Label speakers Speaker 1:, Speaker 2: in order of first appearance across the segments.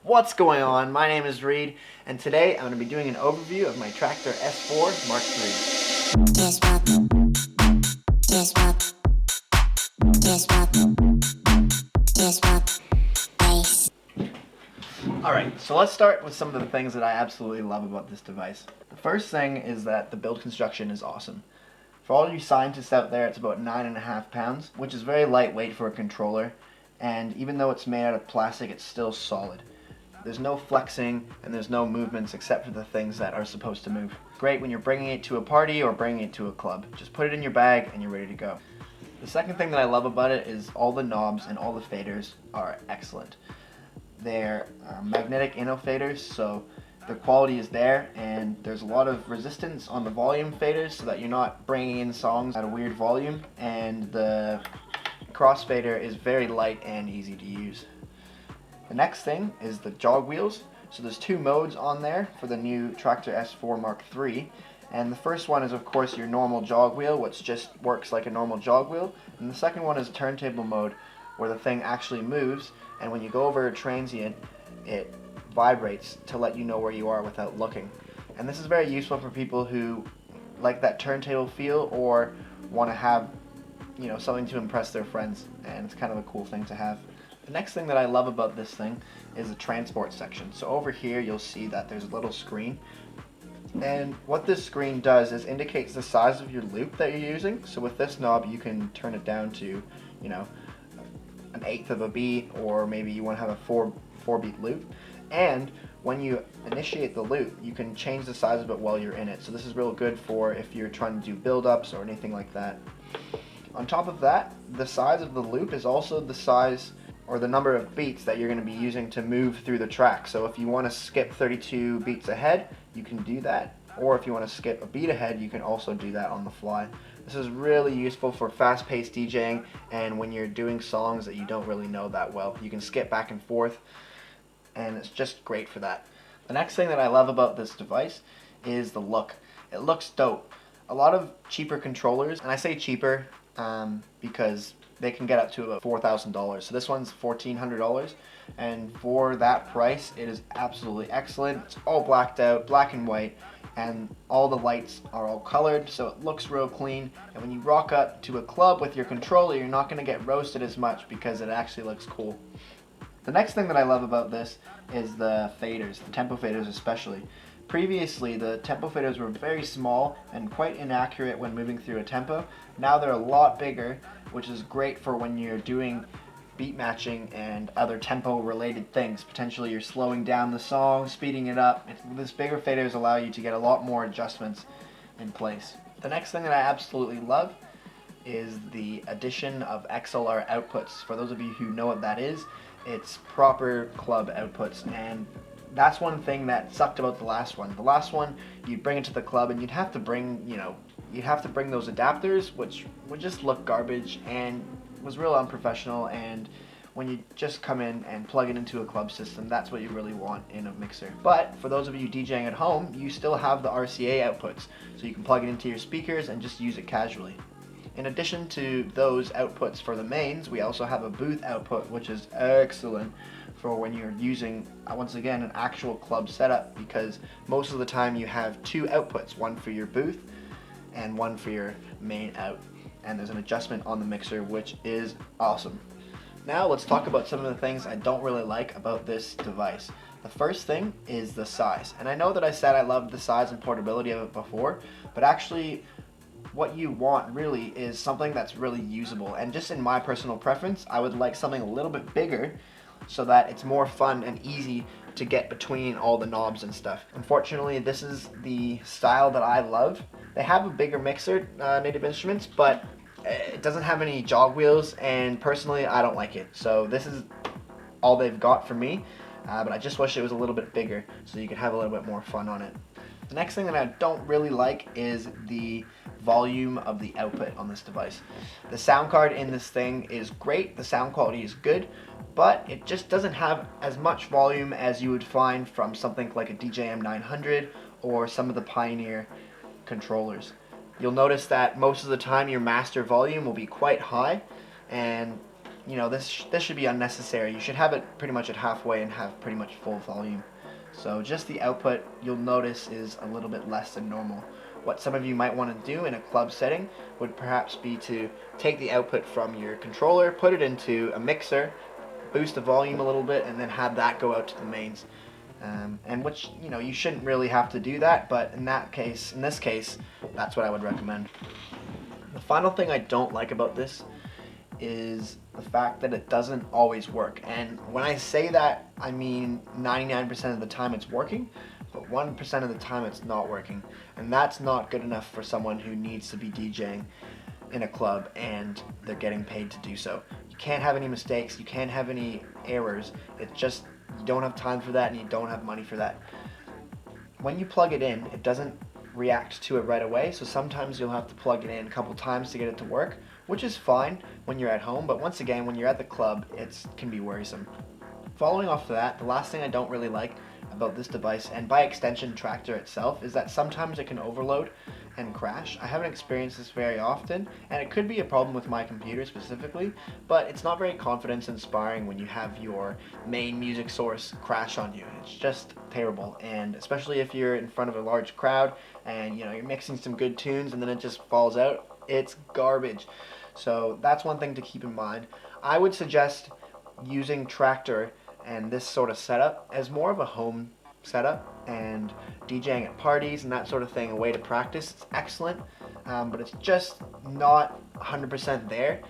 Speaker 1: What's going on? My name is Reed, and today I'm going to be doing an overview of my Traktor S4 Mark III. Alright, so let's start with some of the things that I absolutely love about this device. The first thing is that the build construction is awesome. For all you scientists out there, it's about 9.5 pounds, which is very lightweight for a controller, and even though it's made out of plastic, it's still solid. There's no flexing and there's no movements except for the things that are supposed to move. Great when you're bringing it to a party or bringing it to a club. Just put it in your bag and you're ready to go. The second thing that I love about it is all the knobs and all the faders are excellent. They're magnetic inno faders, so the quality is there, and there's a lot of resistance on the volume faders so that you're not bringing in songs at a weird volume, and the crossfader is very light and easy to use. The next thing is the jog wheels. So there's two modes on there for the new Traktor S4 Mark III, and the first one is of course your normal jog wheel, which just works like a normal jog wheel, and the second one is turntable mode, where the thing actually moves, and when you go over a transient, it vibrates to let you know where you are without looking. And this is very useful for people who like that turntable feel or want to have, something to impress their friends, and it's kind of a cool thing to have. The next thing that I love about this thing is the transport section. So over here you'll see that there's a little screen, and what this screen does is indicates the size of your loop that you're using. So with this knob you can turn it down to, an eighth of a beat, or maybe you want to have a four beat loop. And when you initiate the loop, you can change the size of it while you're in it. So this is real good for if you're trying to do build-ups or anything like that. On top of that, the size of the loop is also the size or the number of beats that you're going to be using to move through the track. So if you want to skip 32 beats ahead, you can do that. Or if you want to skip a beat ahead, you can also do that on the fly. This is really useful for fast-paced DJing and when you're doing songs that you don't really know that well. You can skip back and forth, and it's just great for that. The next thing that I love about this device is the look. It looks dope. A lot of cheaper controllers, and I say cheaper because they can get up to about $4,000. So this one's $1,400, and for that price, it is absolutely excellent. It's all blacked out, black and white, and all the lights are all colored, so it looks real clean. And when you rock up to a club with your controller, you're not going to get roasted as much because it actually looks cool. The next thing that I love about this is the faders, the tempo faders especially. Previously, the tempo faders were very small and quite inaccurate when moving through a tempo. Now they're a lot bigger, which is great for when you're doing beat matching and other tempo related things. Potentially you're slowing down the song, speeding it up. This bigger faders allow you to get a lot more adjustments in place. The next thing that I absolutely love is the addition of XLR outputs. For those of you who know what that is, it's proper club outputs, and that's one thing that sucked about the last one. The last one, you'd bring it to the club and you'd have to bring those adapters, which would just look garbage and was real unprofessional. And when you just come in and plug it into a club system, that's what you really want in a mixer. But for those of you DJing at home, you still have the RCA outputs, so you can plug it into your speakers and just use it casually. In addition to those outputs for the mains, we also have a booth output, which is excellent for when you're using, once again, an actual club setup, because most of the time you have two outputs, one for your booth and one for your main out. And there's an adjustment on the mixer, which is awesome. Now let's talk about some of the things I don't really like about this device. The first thing is the size. And I know that I said I loved the size and portability of it before, but actually what you want really is something that's really usable. And just in my personal preference, I would like something a little bit bigger so that it's more fun and easy to get between all the knobs and stuff. Unfortunately, this is the style that I love. They have a bigger mixer, Native Instruments, but it doesn't have any jog wheels, and personally I don't like it. So this is all they've got for me, but I just wish it was a little bit bigger so you could have a little bit more fun on it. The next thing that I don't really like is the volume of the output on this device. The sound card in this thing is great, the sound quality is good, but it just doesn't have as much volume as you would find from something like a DJM 900 or some of the Pioneer controllers. You'll notice that most of the time your master volume will be quite high, and you know, this should be unnecessary. You should have it pretty much at halfway and have pretty much full volume. So just the output, you'll notice, is a little bit less than normal. What some of you might want to do in a club setting would perhaps be to take the output from your controller, put it into a mixer, boost the volume a little bit, and then have that go out to the mains. And which, you know, you shouldn't really have to do that, but in this case, that's what I would recommend. The final thing I don't like about this is the fact that it doesn't always work. And when I say that, I mean 99% of the time it's working, but 1% of the time it's not working. And that's not good enough for someone who needs to be DJing in a club and they're getting paid to do so. You can't have any mistakes, you can't have any errors. It's just, you don't have time for that and you don't have money for that. When you plug it in, it doesn't react to it right away, so sometimes you'll have to plug it in a couple times to get it to work, which is fine when you're at home, but once again, when you're at the club, it can be worrisome. Following off of that, the last thing I don't really like about this device, and by extension Traktor itself, is that sometimes it can overload and crash. I haven't experienced this very often, and it could be a problem with my computer specifically, but it's not very confidence inspiring when you have your main music source crash on you. It's just terrible, and especially if you're in front of a large crowd and you know you're mixing some good tunes and then it just falls out, it's garbage. So that's one thing to keep in mind. I would suggest using Traktor and this sort of setup as more of a home setup, and DJing at parties and that sort of thing, a way to practice. It's excellent, but it's just not 100% there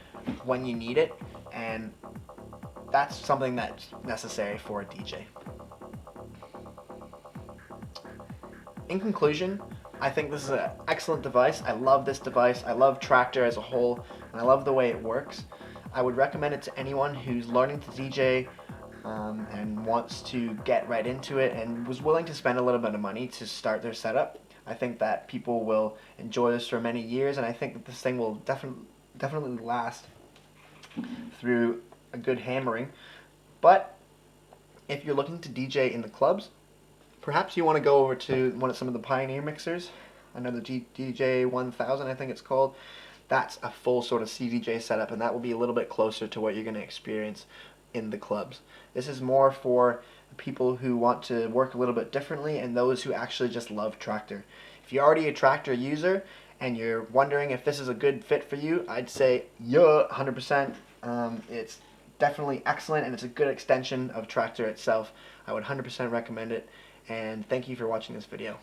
Speaker 1: when you need it, and that's something that's necessary for a DJ. In conclusion, I think this is an excellent device. I love this device. I love Traktor as a whole, and I love the way it works. I would recommend it to anyone who's learning to DJ and wants to get right into it and was willing to spend a little bit of money to start their setup. I think that people will enjoy this for many years, and I think that this thing will definitely last through a good hammering. But if you're looking to DJ in the clubs, perhaps you want to go over to some of the Pioneer mixers. I know the DJ 1000, I think it's called. That's a full sort of CDJ setup, and that will be a little bit closer to what you're going to experience in the clubs. This is more for people who want to work a little bit differently and those who actually just love Traktor. If you're already a Traktor user and you're wondering if this is a good fit for you, I'd say yeah, 100%. It's definitely excellent, and it's a good extension of Traktor itself. I would 100% recommend it, and thank you for watching this video.